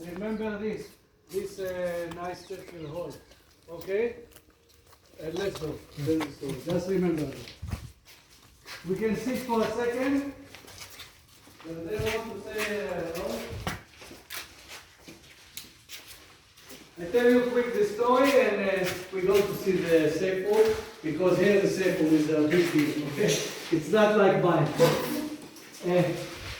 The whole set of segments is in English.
And remember this nice circle hole, okay? And let's go. Just remember that. We can sit for a second. They want to say hello. I tell you quick the story, and we go to see the sefer, because here the sefer is a big deal, okay? It's not like mine.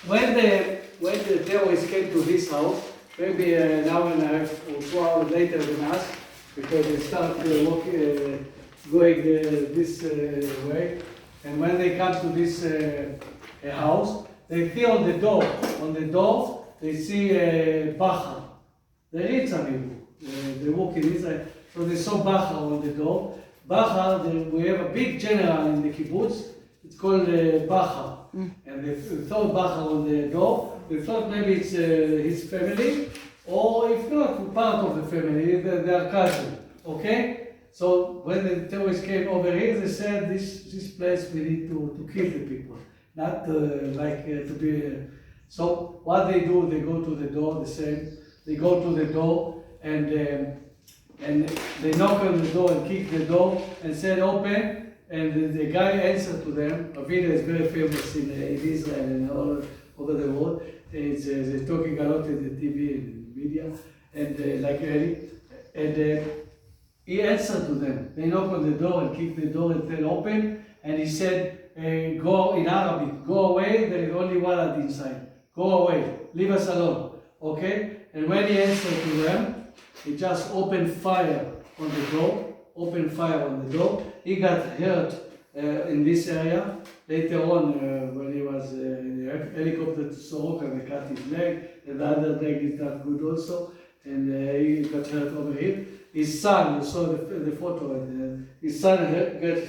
When the terrorists came to this house, maybe an hour and a half or 2 hours later than us, because they start going this way, and when they come to this house, they see on the door, they see Bacha. They read some Hebrew. They walk inside, so they saw Bacha on the door. Bacha, we have a big general in the kibbutz, it's called Bacha. And they saw Bacha on the door. They thought maybe it's his family, or if not, part of the family, their cousin. Okay? So when the terrorists came over here, they said this place we need to kill the people, not to be. So what they do, they go to the door. The same. They go to the door and they knock on the door and kick the door and said open. And the guy answered to them. A video is very famous in Israel and all over the world. They're talking a lot in the TV and media and like really. And he answered to them. They knock on the door and kick the door and said open. And he said, go in Arabic, go away. There is only one inside. Go away. Leave us alone. Okay? And when he answered to them, he just opened fire on the door. Opened fire on the door. He got hurt in this area. Later on, when he was in the helicopter to Soroka, they cut his leg, and the other leg is not good also, and he got hurt over here. His son, you saw the photo, his son got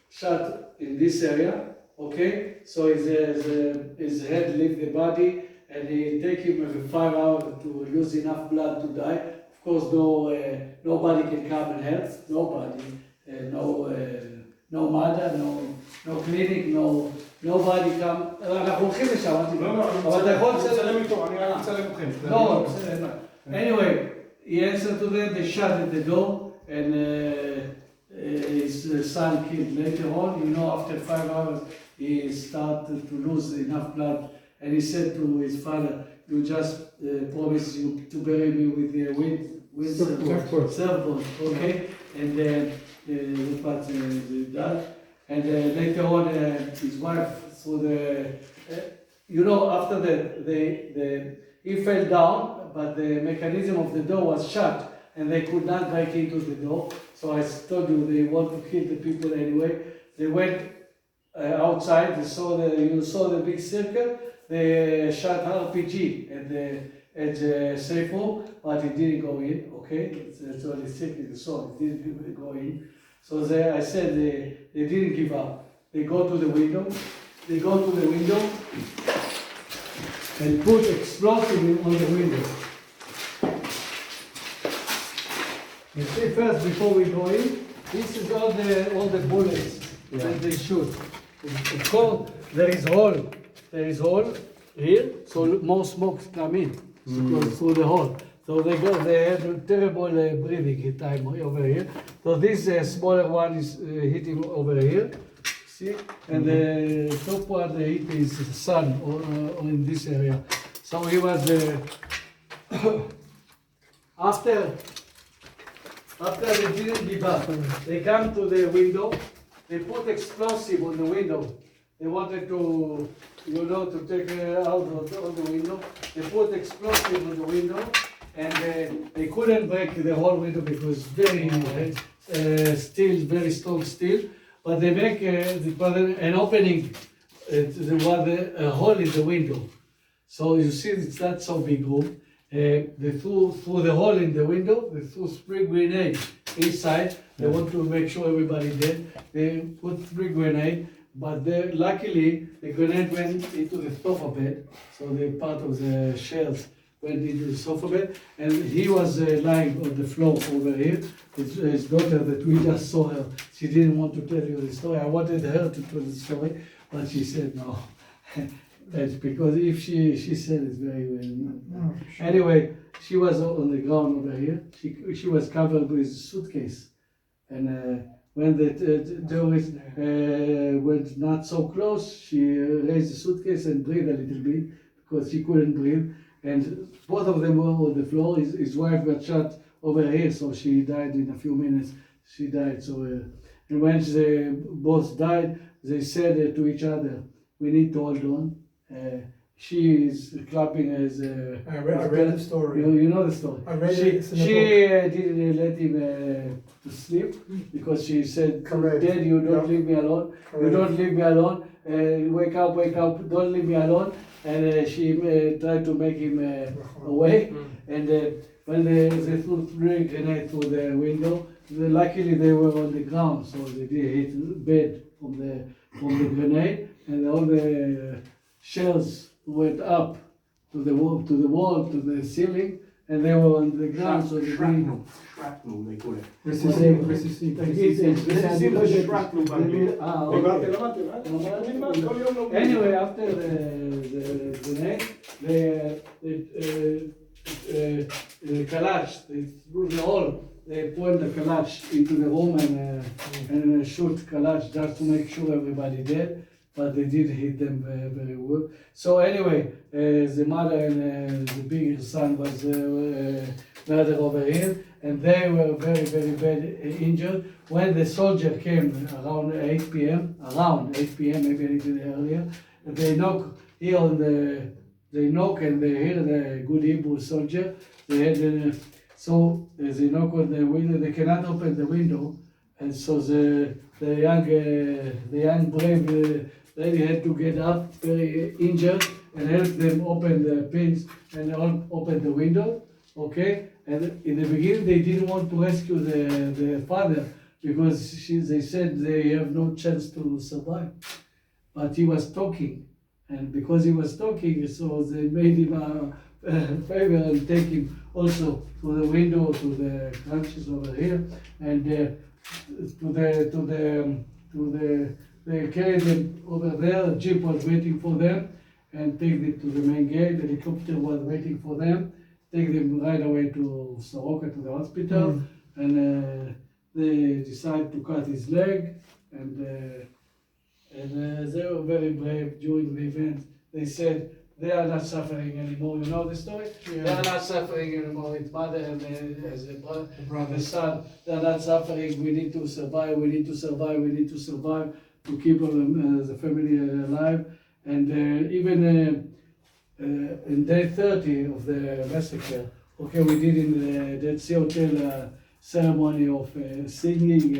shot in this area, okay? So his head left the body, and it take him 5 hours to lose enough blood to die. Of course, nobody can come and help. Nobody, no mother, no clinic, nobody come. אנחנו הולכים לשם, אבל אתה יכול לצלם איתו, אני רק אצלם אתכם. לא, בסדר. Anyway, he answered to them, they shut at the door, and his son killed later on. You know, after 5 hours, he started to lose enough blood, and he said to his father, you just promise you to bury me with the surfboard, okay? And that's that. And later on, his wife, after that, he fell down, but the mechanism of the door was shut, and they could not break into the door. So I told you they want to kill the people anyway. They went outside. You saw the big circle. They shot RPG at the safe room, but it didn't go in. Okay, so the circle saw it didn't go in. So I said they didn't give up. They go to the window. They go to the window and put explosive on the window. You see, first before we go in, this is all the bullets that they shoot. Of course, there is hole. There is hole here, so more smoke come in through the hole. So they had terrible breathing time over here. So this smaller one is hitting over here, see? And the top one hit his son in this area. So he was after they didn't give up, they come to the window. They put explosive on the window. They wanted to, to take out of the window. They put explosive on the window, and they couldn't break the whole window because very steel, very strong steel. But they make an opening, a hole in the window. So you see, it's not so big room. They through the hole in the window. They threw spring grenade inside. They want to make sure everybody dead. They put spring grenade. But luckily, the grenade went into the sofa bed, so the part of the shells went into the sofa bed, and he was lying on the floor over here. His daughter, that we just saw her, she didn't want to tell you the story. I wanted her to tell the story, but she said no. It's because if she said it's very well. Anyway, she was on the ground over here. She was covered with suitcase, and when the terrorists went not so close, she raised the suitcase and breathed a little bit because she couldn't breathe. And both of them were on the floor. His wife got shot over here, so she died in a few minutes. She died. So, and when they both died, they said to each other, "We need to hold on." She is clapping as. I read the story. You know the story. I read it. It's in the She didn't let him to sleep because she said, Correct. "Dad, you don't leave me alone. You don't leave me alone. Wake up, don't leave me alone." And she tried to make him away. And when they threw three grenades through the window, luckily they were on the ground, so they did hit bed from the grenade, and all the shells went up to the wall, to the ceiling, and they were on the ground. So Shrapnel, they call it. Anyway, after the grenade, the kalash, they threw the hole. They point the kalash into the room and shoot kalash just to make sure everybody dead. But they did hit them very well. So anyway, the mother and the bigger son was murdered over here, and they were very, very bad injured. When the soldier came around 8 p.m., maybe a little earlier, they knock here on they knock and they hear the good Hebrew soldier. They had so they knock on the window. They cannot open the window, and so the young brave lady had to get up, very injured, and help them open the pins and open the window. Okay, and in the beginning they didn't want to rescue the father because they said they have no chance to survive. But he was talking, and because he was talking, so they made him a favor and take him also to the window, to the branches over here, and they carried them over there. A jeep was waiting for them, and take them to the main gate. The helicopter was waiting for them. Take them right away to Soroka, to the hospital, and they decided to cut his leg, and they were very brave during the event. They said they are not suffering anymore. You know the story? Yeah. They are not suffering anymore. It's mother and as a brother, son. They are not suffering. We need to survive. We need to survive. We need to survive to keep the family alive. And even in day 30 of the massacre, okay, we did in the Dead Sea Hotel ceremony of singing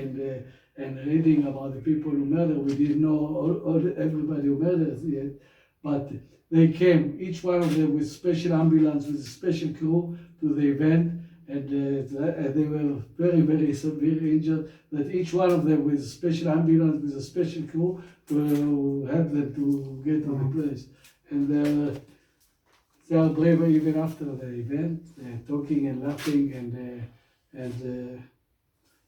and reading about the people who murdered. We didn't know everybody who murdered yet, but they came, each one of them with special ambulance, with a special crew to the event, and they were very, very severely injured, that each one of them with a special ambulance, with a special crew to help them to get to the place. And they are brave even after the event, talking and laughing and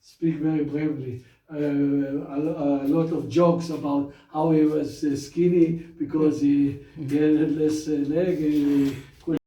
speak very bravely. A lot of jokes about how he was skinny because he had less leg.